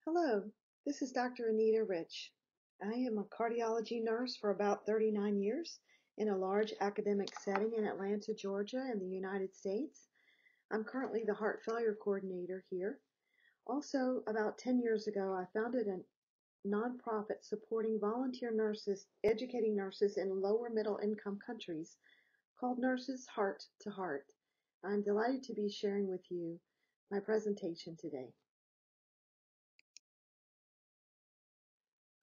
Hello, this is Dr. Anita Rich. I am a cardiology nurse for about 39 years in a large academic setting in Atlanta, Georgia, in the United States. I'm currently the heart failure coordinator here. Also, about 10 years ago, I founded a nonprofit supporting volunteer nurses, educating nurses in lower middle income countries called Nurses Heart to Heart. I'm delighted to be sharing with you my presentation today.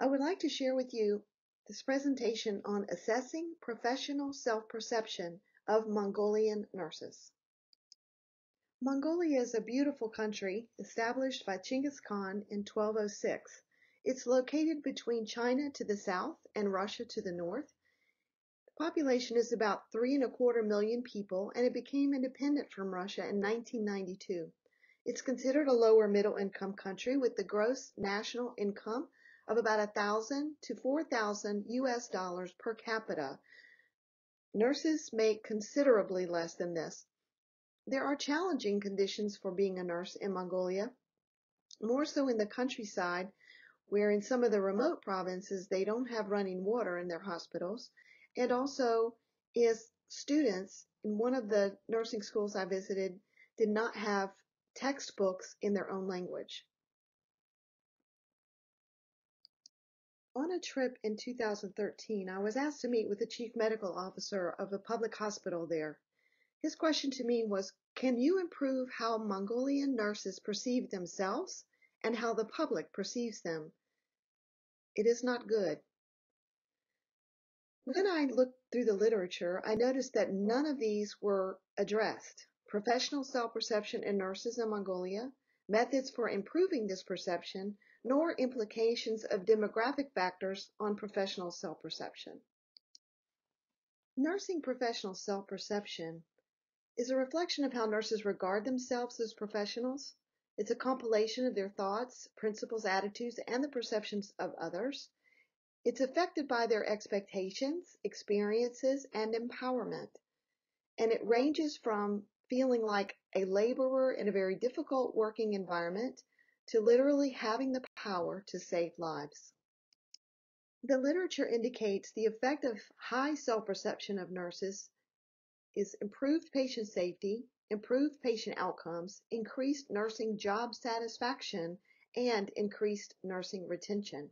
I would like to share with you this presentation on assessing professional self-perception of Mongolian nurses. Mongolia is a beautiful country established by Genghis Khan in 1206. It's located between China to the south and Russia to the north. The population is about 3.25 million people, and it became independent from Russia in 1992. It's considered a lower middle income country with the gross national income of about 1,000 to 4,000 US dollars per capita. Nurses make considerably less than this. There are challenging conditions for being a nurse in Mongolia, more so in the countryside, where in some of the remote provinces they don't have running water in their hospitals, and also as students in one of the nursing schools I visited did not have textbooks in their own language. On a trip in 2013, I was asked to meet with the chief medical officer of a public hospital there. His question to me was, can you improve how Mongolian nurses perceive themselves and how the public perceives them? It is not good. When I looked through the literature, I noticed that none of these were addressed. Professional self-perception in nurses in Mongolia, methods for improving this perception, nor implications of demographic factors on professional self-perception. Nursing professional self-perception is a reflection of how nurses regard themselves as professionals. It's a compilation of their thoughts, principles, attitudes, and the perceptions of others. It's affected by their expectations, experiences, and empowerment. And it ranges from feeling like a laborer in a very difficult working environment to literally having the power to save lives. The literature indicates the effect of high self-perception of nurses is improved patient safety, improved patient outcomes, increased nursing job satisfaction, and increased nursing retention.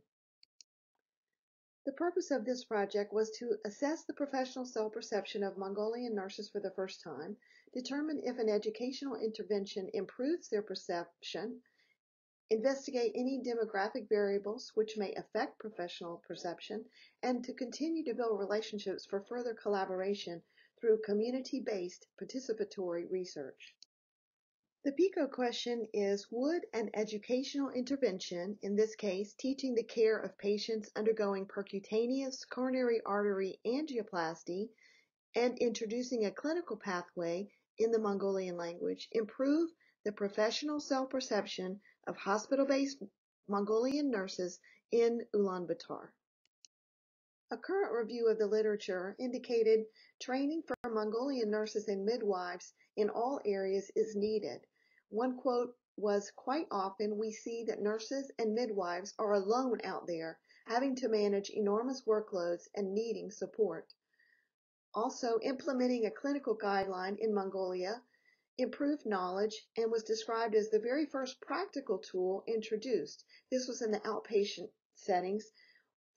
The purpose of this project was to assess the professional self-perception of Mongolian nurses for the first time, determine if an educational intervention improves their perception, investigate any demographic variables which may affect professional perception, and to continue to build relationships for further collaboration through community-based participatory research. The PICO question is, would an educational intervention, in this case teaching the care of patients undergoing percutaneous coronary artery angioplasty and introducing a clinical pathway in the Mongolian language, improve the professional self-perception of hospital-based Mongolian nurses in Ulaanbaatar? A current review of the literature indicated training for Mongolian nurses and midwives in all areas is needed. One quote was, "Quite often we see that nurses and midwives are alone out there, having to manage enormous workloads and needing support." Also, implementing a clinical guideline in Mongolia improved knowledge and was described as the very first practical tool introduced. This was in the outpatient settings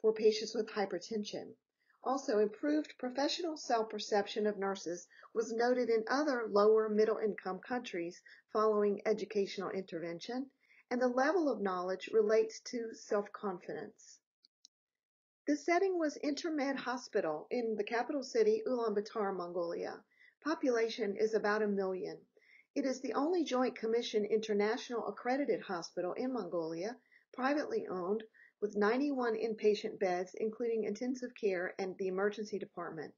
for patients with hypertension. Also, improved professional self-perception of nurses was noted in other lower middle-income countries following educational intervention, and the level of knowledge relates to self-confidence. The setting was Intermed Hospital in the capital city, Ulaanbaatar, Mongolia. Population is about 1 million. It is the only Joint Commission International accredited hospital in Mongolia, privately owned, with 91 inpatient beds, including intensive care and the emergency department.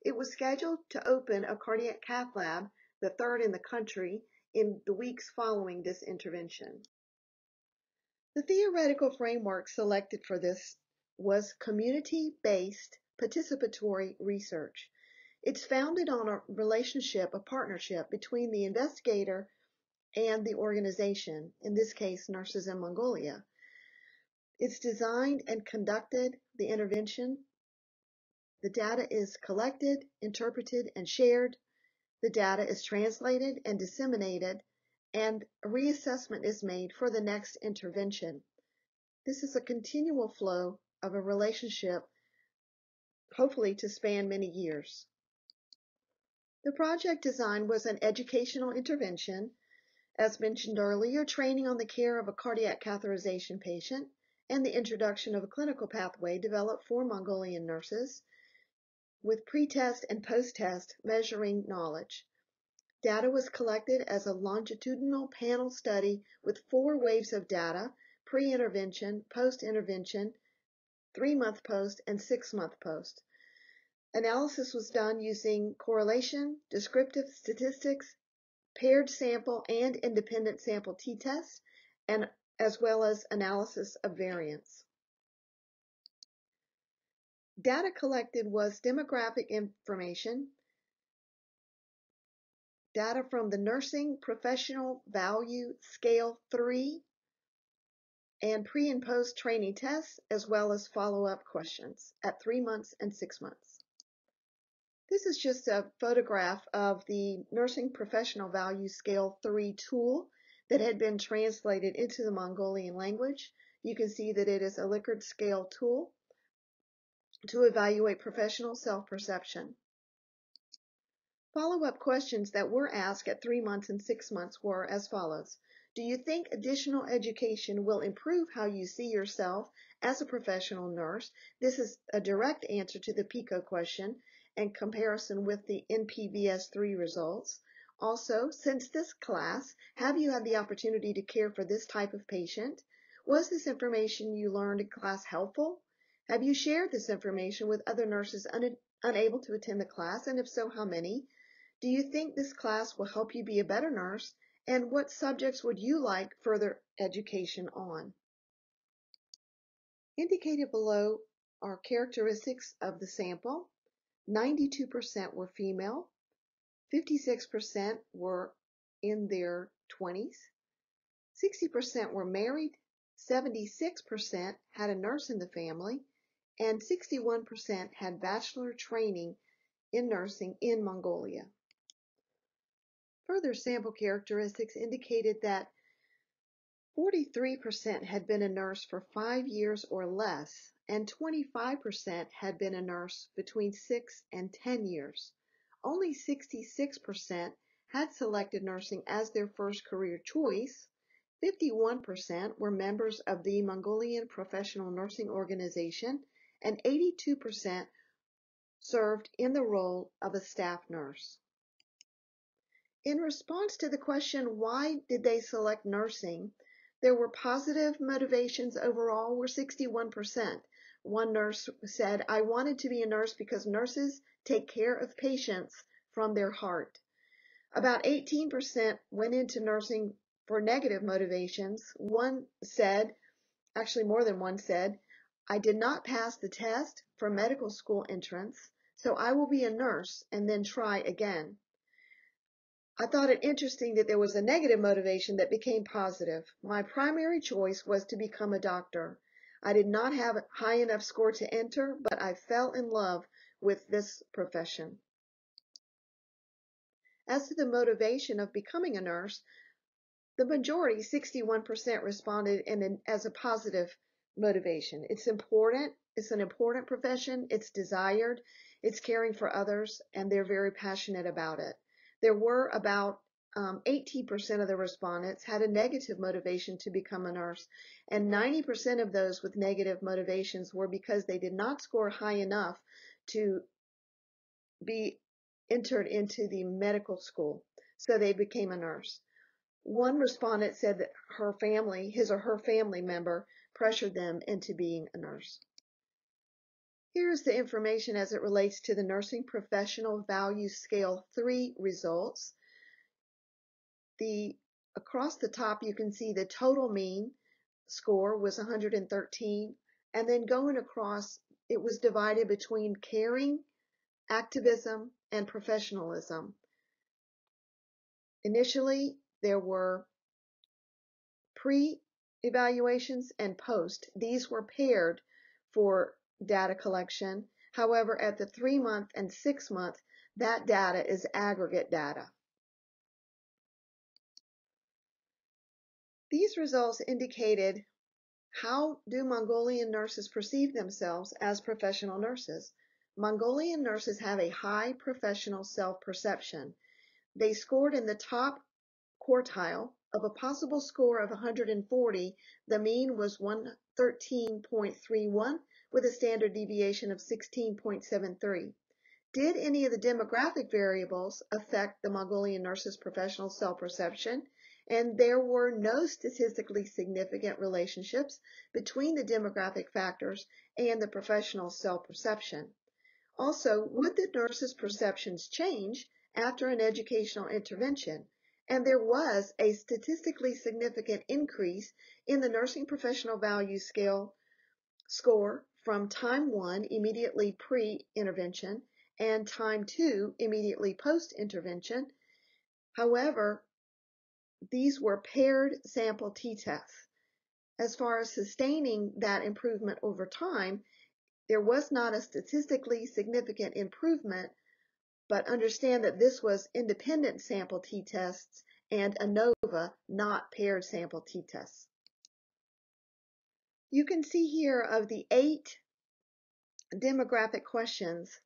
It was scheduled to open a cardiac cath lab, the third in the country, in the weeks following this intervention. The theoretical framework selected for this was community-based participatory research. It's founded on a relationship, a partnership between the investigator and the organization, in this case, Nurses in Mongolia. It's designed and conducted the intervention. The data is collected, interpreted, and shared. The data is translated and disseminated, and a reassessment is made for the next intervention. This is a continual flow of a relationship, hopefully to span many years. The project design was an educational intervention, as mentioned earlier, training on the care of a cardiac catheterization patient, and the introduction of a clinical pathway developed for Mongolian nurses with pre-test and post-test measuring knowledge. Data was collected as a longitudinal panel study with 4 waves of data: pre-intervention, post-intervention, 3-month post, and 6-month post. Analysis was done using correlation, descriptive statistics, paired sample and independent sample t-tests, and as well as analysis of variance. Data collected was demographic information, data from the Nursing Professional Value Scale 3, and pre and post training tests, as well as follow-up questions at 3 months and 6 months. This is just a photograph of the Nursing Professional Value Scale 3 tool that had been translated into the Mongolian language. You can see that it is a Likert scale tool to evaluate professional self-perception. Follow-up questions that were asked at 3 months and 6 months were as follows. Do you think additional education will improve how you see yourself as a professional nurse? This is a direct answer to the PICO question and comparison with the NPVS3 results. Also, since this class, have you had the opportunity to care for this type of patient? Was this information you learned in class helpful? Have you shared this information with other nurses unable to attend the class, and if so, how many? Do you think this class will help you be a better nurse? And what subjects would you like further education on? Indicated below are characteristics of the sample. 92% were female, 56% were in their 20s, 60% were married, 76% had a nurse in the family, and 61% had bachelor training in nursing in Mongolia. Further sample characteristics indicated that 43% had been a nurse for 5 years or less, and 25% had been a nurse between 6 and 10 years. Only 66% had selected nursing as their first career choice. 51% were members of the Mongolian Professional Nursing Organization, and 82% served in the role of a staff nurse. In response to the question, why did they select nursing, there were positive motivations overall were 61%. One nurse said, I wanted to be a nurse because nurses take care of patients from their heart. About 18% went into nursing for negative motivations. One said, actually more than one said, I did not pass the test for medical school entrance, so I will be a nurse and then try again. I thought it interesting that there was a negative motivation that became positive. My primary choice was to become a doctor. I did not have a high enough score to enter, but I fell in love with this profession. As to the motivation of becoming a nurse, the majority, 61%, responded as a positive motivation. It's important. It's an important profession. It's desired. It's caring for others, and they're very passionate about it. There were about 18% of the respondents had a negative motivation to become a nurse, and 90% of those with negative motivations were because they did not score high enough to be entered into the medical school, so they became a nurse. One respondent said that his or her family member pressured them into being a nurse. Here is the information as it relates to the Nursing Professional Value Scale 3 results. Across the top, you can see the total mean score was 113, and then going across, it was divided between caring, activism, and professionalism. Initially, there were evaluations and post. These were paired for data collection. However, at the 3-month and 6-month, that data is aggregate data. These results indicated how do Mongolian nurses perceive themselves as professional nurses. Mongolian nurses have a high professional self-perception. They scored in the top quartile. Of a possible score of 140, the mean was 113.31 with a standard deviation of 16.73. Did any of the demographic variables affect the Mongolian nurses' professional self-perception? And there were no statistically significant relationships between the demographic factors and the professional self-perception. Also, would the nurses' perceptions change after an educational intervention? And there was a statistically significant increase in the nursing professional value scale score from time 1 immediately pre-intervention and time 2 immediately post-intervention. However, these were paired sample t-tests. As far as sustaining that improvement over time, there was not a statistically significant improvement, but understand that this was independent sample t-tests and ANOVA, not paired sample t-tests. You can see here of the 8 demographic questions,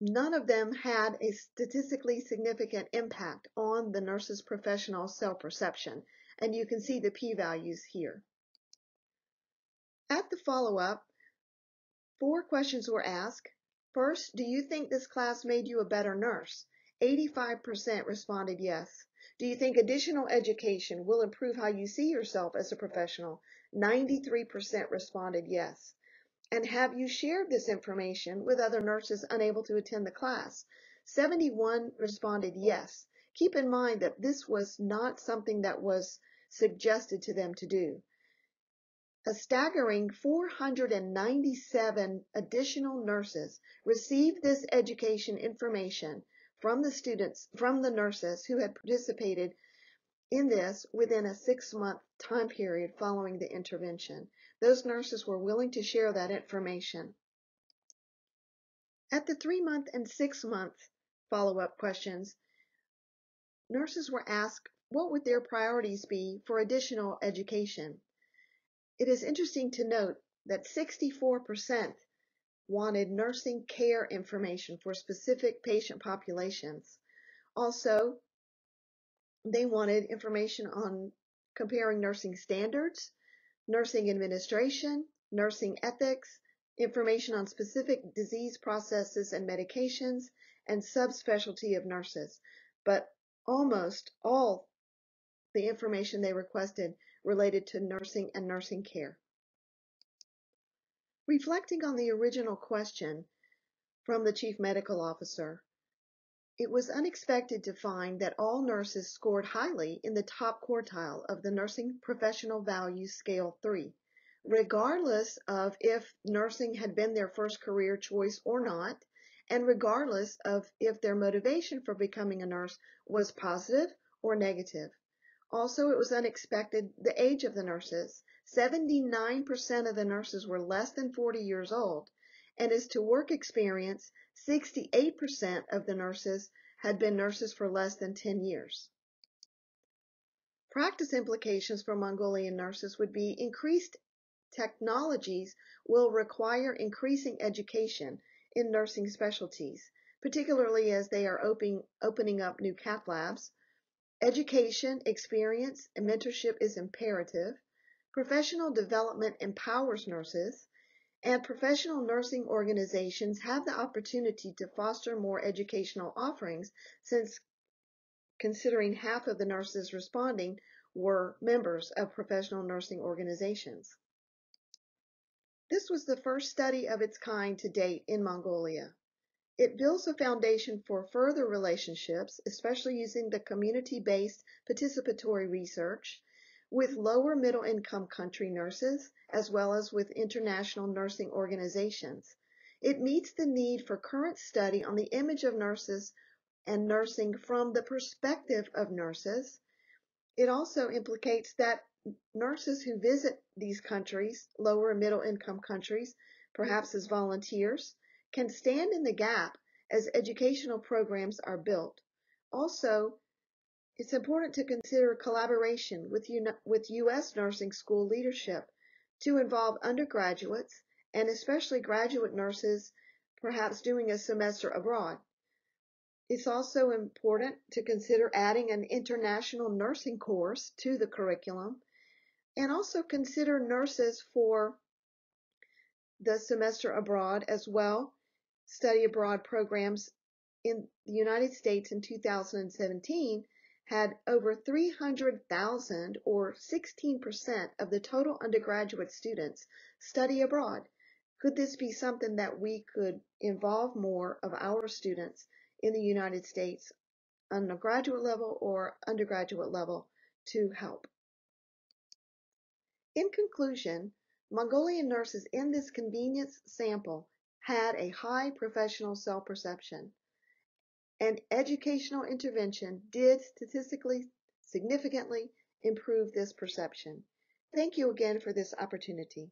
none of them had a statistically significant impact on the nurse's professional self-perception, and you can see the p-values here. At the follow-up, 4 questions were asked. First, do you think this class made you a better nurse? 85% responded yes. Do you think additional education will improve how you see yourself as a professional? 93% responded yes. And have you shared this information with other nurses unable to attend the class? 71 responded yes. Keep in mind that this was not something that was suggested to them to do. A staggering 497 additional nurses received this education information from the nurses who had participated in this within a 6-month time period following the intervention. Those nurses were willing to share that information. At the 3-month and 6-month follow-up questions, nurses were asked what would their priorities be for additional education. It is interesting to note that 64% wanted nursing care information for specific patient populations. Also, they wanted information on comparing nursing standards, nursing administration, nursing ethics, information on specific disease processes and medications, and subspecialty of nurses. But almost all the information they requested related to nursing and nursing care. Reflecting on the original question from the Chief Medical Officer, it was unexpected to find that all nurses scored highly in the top quartile of the Nursing Professional Value Scale 3, regardless of if nursing had been their first career choice or not, and regardless of if their motivation for becoming a nurse was positive or negative. Also, it was unexpected the age of the nurses. 79% of the nurses were less than 40 years old, and as to work experience, 68% of the nurses had been nurses for less than 10 years. Practice implications for Mongolian nurses would be increased technologies will require increasing education in nursing specialties, particularly as they are opening up new cath labs. Education, experience, and mentorship is imperative. Professional development empowers nurses, and professional nursing organizations have the opportunity to foster more educational offerings, since considering half of the nurses responding were members of professional nursing organizations. This was the first study of its kind to date in Mongolia. It builds a foundation for further relationships, especially using the community-based participatory research with lower middle-income country nurses, as well as with international nursing organizations. It meets the need for current study on the image of nurses and nursing from the perspective of nurses. It also implicates that nurses who visit these countries, lower and middle income countries, perhaps as volunteers, can stand in the gap as educational programs are built. Also, it's important to consider collaboration with U.S. nursing school leadership to involve undergraduates and especially graduate nurses perhaps doing a semester abroad. It's also important to consider adding an international nursing course to the curriculum and also consider nurses for the semester abroad as well. Study abroad programs in the United States in 2017 had over 300,000 or 16% of the total undergraduate students study abroad. Could this be something that we could involve more of our students in the United States on a graduate level or undergraduate level to help? In conclusion, Mongolian nurses in this convenience sample had a high professional self-perception. And educational intervention did statistically significantly improve this perception. Thank you again for this opportunity.